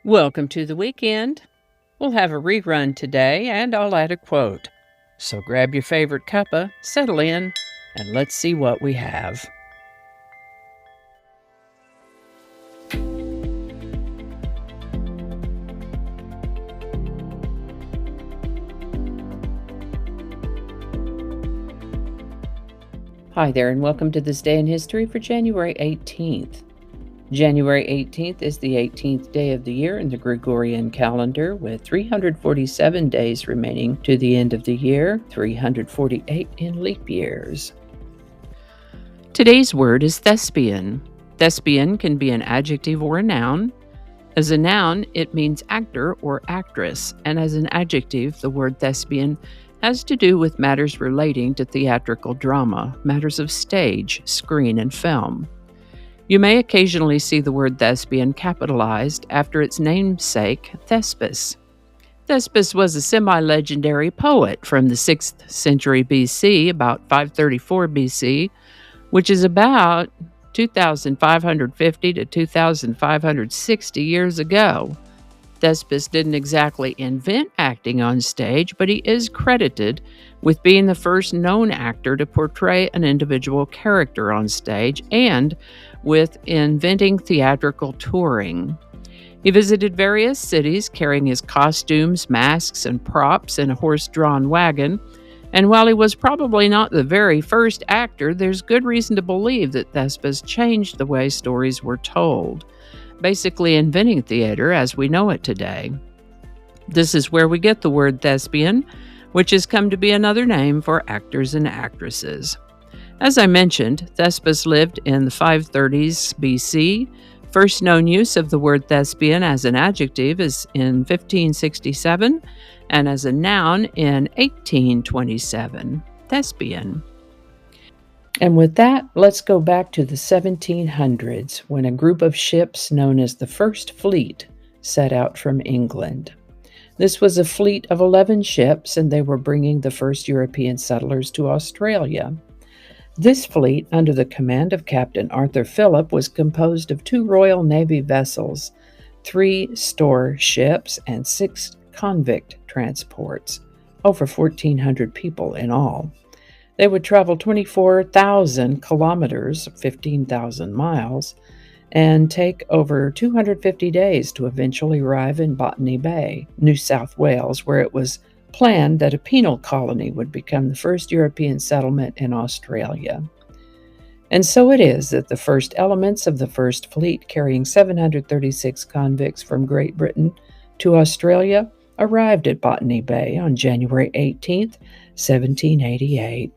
Welcome to the weekend. We'll have a rerun today, and I'll add a quote. So grab your favorite cuppa, settle in, and let's see what we have. Hi there, and welcome to this day in history for January 18th. January 18th is the 18th day of the year in the Gregorian calendar, with 347 days remaining to the end of the year, 348 in leap years. Today's word is Thespian. Thespian can be an adjective or a noun. As a noun, it means actor or actress, and as an adjective, the word Thespian has to do with matters relating to theatrical drama, matters of stage, screen, and film. You may occasionally see the word Thespian capitalized after its namesake, Thespis. Thespis was a semi-legendary poet from the 6th century BC, about 534 BC, which is about 2,550 to 2,560 years ago. Thespis didn't exactly invent acting on stage, but he is credited with being the first known actor to portray an individual character on stage and with inventing theatrical touring. He visited various cities carrying his costumes, masks, and props in a horse-drawn wagon, and while he was probably not the very first actor, there's good reason to believe that Thespis changed the way stories were told, basically inventing theater as we know it today. This is where we get the word thespian, which has come to be another name for actors and actresses. As I mentioned, Thespis lived in the 530s BC. First known use of the word thespian as an adjective is in 1567 and as a noun in 1827. Thespian. And with that, let's go back to the 1700s when a group of ships known as the First Fleet set out from England. This was a fleet of 11 ships, and they were bringing the first European settlers to Australia. This fleet, under the command of Captain Arthur Phillip, was composed of 2 Royal Navy vessels, 3 store ships, and 6 convict transports, over 1,400 people in all. They would travel 24,000 kilometers, 15,000 miles, and take over 250 days to eventually arrive in Botany Bay, New South Wales, where it was planned that a penal colony would become the first European settlement in Australia. And so it is that the first elements of the First Fleet, carrying 736 convicts from Great Britain to Australia, arrived at Botany Bay on January 18, 1788.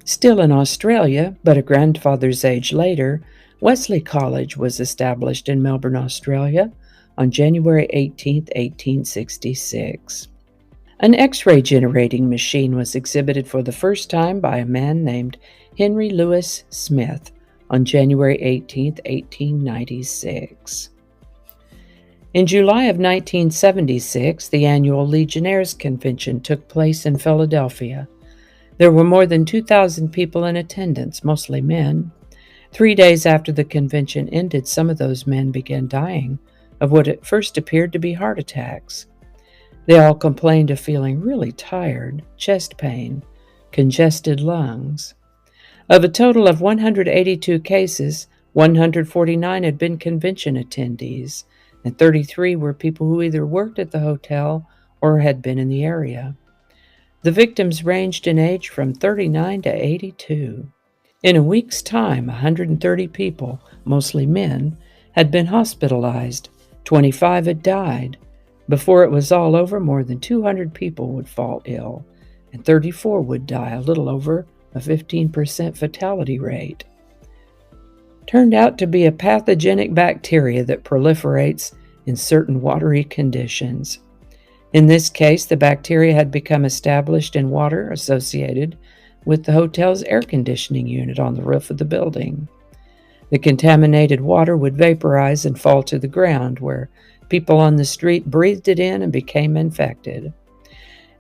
Still in Australia, but a grandfather's age later, Wesley College was established in Melbourne, Australia on January 18, 1866. An X-ray generating machine was exhibited for the first time by a man named Henry Louis Smith on January 18, 1896. In July of 1976, the annual Legionnaires Convention took place in Philadelphia. There were more than 2,000 people in attendance, mostly men. 3 days after the convention ended, some of those men began dying of what at first appeared to be heart attacks. They all complained of feeling really tired, chest pain, congested lungs. Of a total of 182 cases, 149 had been convention attendees, and 33 were people who either worked at the hotel or had been in the area. The victims ranged in age from 39 to 82. In a week's time, 130 people, mostly men, had been hospitalized. 25 had died. Before it was all over, more than 200 people would fall ill, and 34 would die, a little over a 15% fatality rate. Turned out to be a pathogenic bacteria that proliferates in certain watery conditions. In this case, the bacteria had become established in water associated with the hotel's air conditioning unit on the roof of the building. The contaminated water would vaporize and fall to the ground, where people on the street breathed it in and became infected.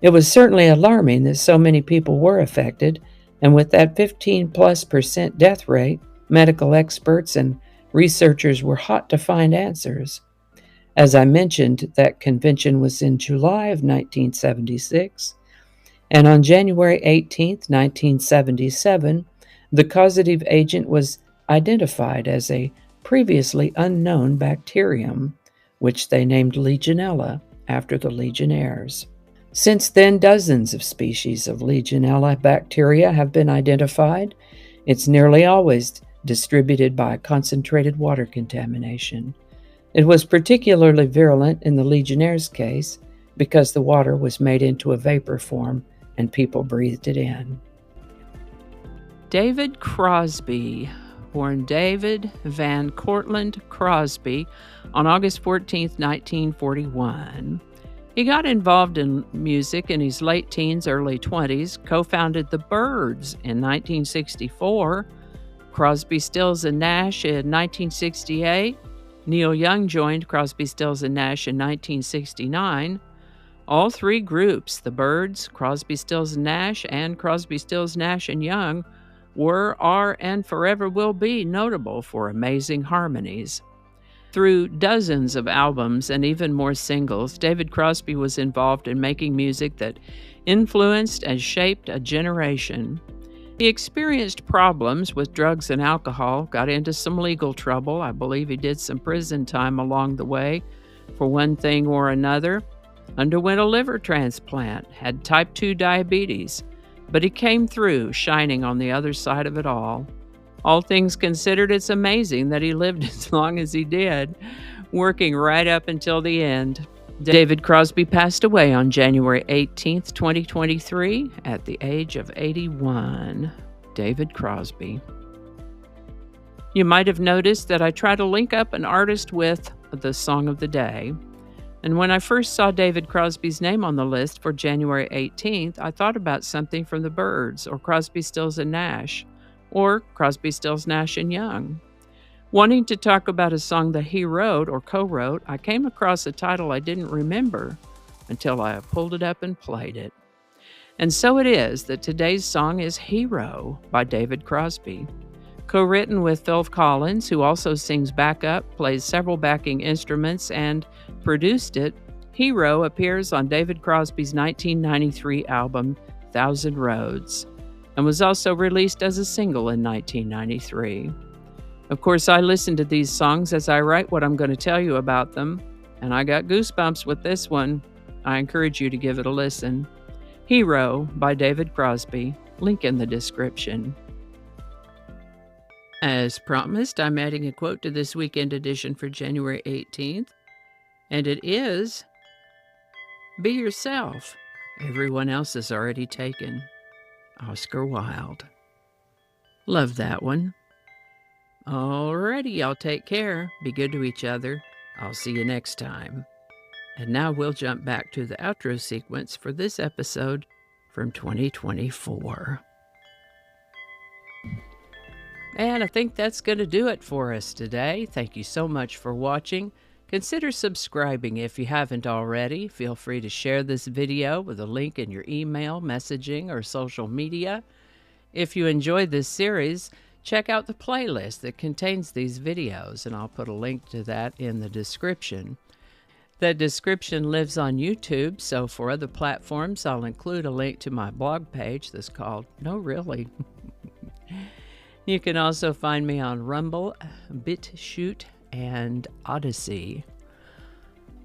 It was certainly alarming that so many people were affected, and with that 15+% death rate, medical experts and researchers were hot to find answers. As I mentioned, that convention was in July of 1976, and on January 18, 1977, the causative agent was identified as a previously unknown bacterium, which they named Legionella after the Legionnaires. Since then, dozens of species of Legionella bacteria have been identified. It's nearly always distributed by concentrated water contamination. It was particularly virulent in the Legionnaire's case because the water was made into a vapor form and people breathed it in. David Crosby, born David Van Cortlandt Crosby on August 14, 1941. He got involved in music in his late teens, early 20s, co-founded the Byrds in 1964, Crosby, Stills and Nash in 1968, Neil Young joined Crosby, Stills and Nash in 1969. All three groups, the Byrds, Crosby, Stills and Nash, and Crosby, Stills, Nash and Young, were, are, and forever will be notable for amazing harmonies. Through dozens of albums and even more singles, David Crosby was involved in making music that influenced and shaped a generation. He experienced problems with drugs and alcohol, got into some legal trouble. I believe he did some prison time along the way for one thing or another, underwent a liver transplant, had type 2 diabetes, but he came through, shining on the other side of it all. All things considered, it's amazing that he lived as long as he did, working right up until the end. David Crosby passed away on January 18th, 2023, at the age of 81. David Crosby. You might have noticed that I try to link up an artist with the song of the day. And when I first saw David Crosby's name on the list for January 18th, I thought about something from the Byrds, or Crosby, Stills and Nash, or Crosby, Stills, Nash and Young. Wanting to talk about a song that he wrote or co-wrote, I came across a title I didn't remember until I pulled it up and played it. And so it is that today's song is Hero by David Crosby. Co-written with Phil Collins, who also sings backup, plays several backing instruments, and produced it, Hero appears on David Crosby's 1993 album, Thousand Roads, and was also released as a single in 1993. Of course, I listen to these songs as I write what I'm going to tell you about them, and I got goosebumps with this one. I encourage you to give it a listen. Hero by David Crosby, link in the description. As promised, I'm adding a quote to this weekend edition for January 18th, and it is, "Be yourself. Everyone else is already taken." Oscar Wilde. Love that one. Alrighty, y'all take care. Be good to each other. I'll see you next time. And now we'll jump back to the outro sequence for this episode from 2024. And I think that's going to do it for us today. Thank you so much for watching. Consider subscribing if you haven't already. Feel free to share this video with a link in your email, messaging, or social media. If you enjoyed this series, check out the playlist that contains these videos, and I'll put a link to that in the description. That description lives on YouTube, so for other platforms, I'll include a link to my blog page that's called No Really. You can also find me on Rumble, BitChute, and Odyssey.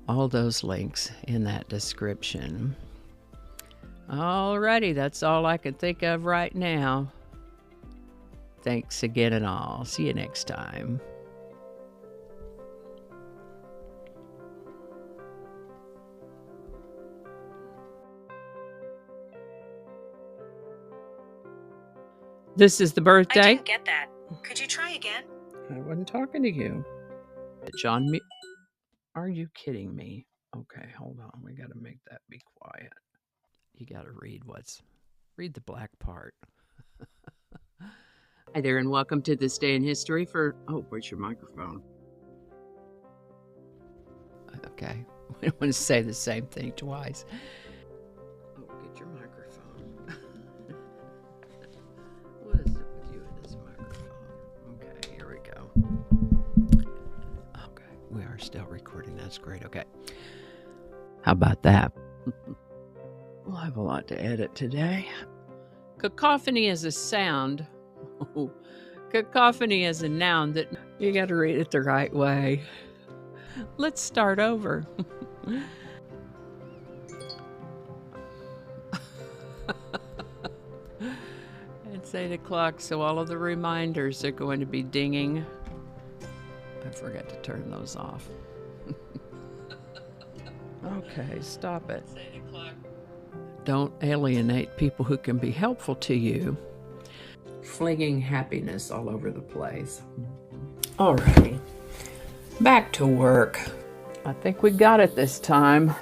All those links in that description. Alrighty, that's all I can think of right now. Thanks again and all. See you next time. This is the birthday. I didn't get that. Could you try again? I wasn't talking to you. John, are you kidding me? Okay, hold on. We got to make that be quiet. You got to read the black part. Hi there, and welcome to This Day in History for... Oh, where's your microphone? Okay, we don't want to say the same thing twice. Oh, get your microphone. What is it with you and this microphone? Okay, here we go. Okay, we are are still recording. That's great. Okay. How about that? We'll have a lot to edit today. Cacophony is a sound. Cacophony is a noun that you got to read it the right way. Let's start over. It's 8 o'clock, so all of the reminders are going to be dinging. I forgot to turn those off. Okay, stop it. It's 8 o'clock. Don't alienate people who can be helpful to you. Flinging happiness all over the place. Alrighty, back to work. I think we got it this time.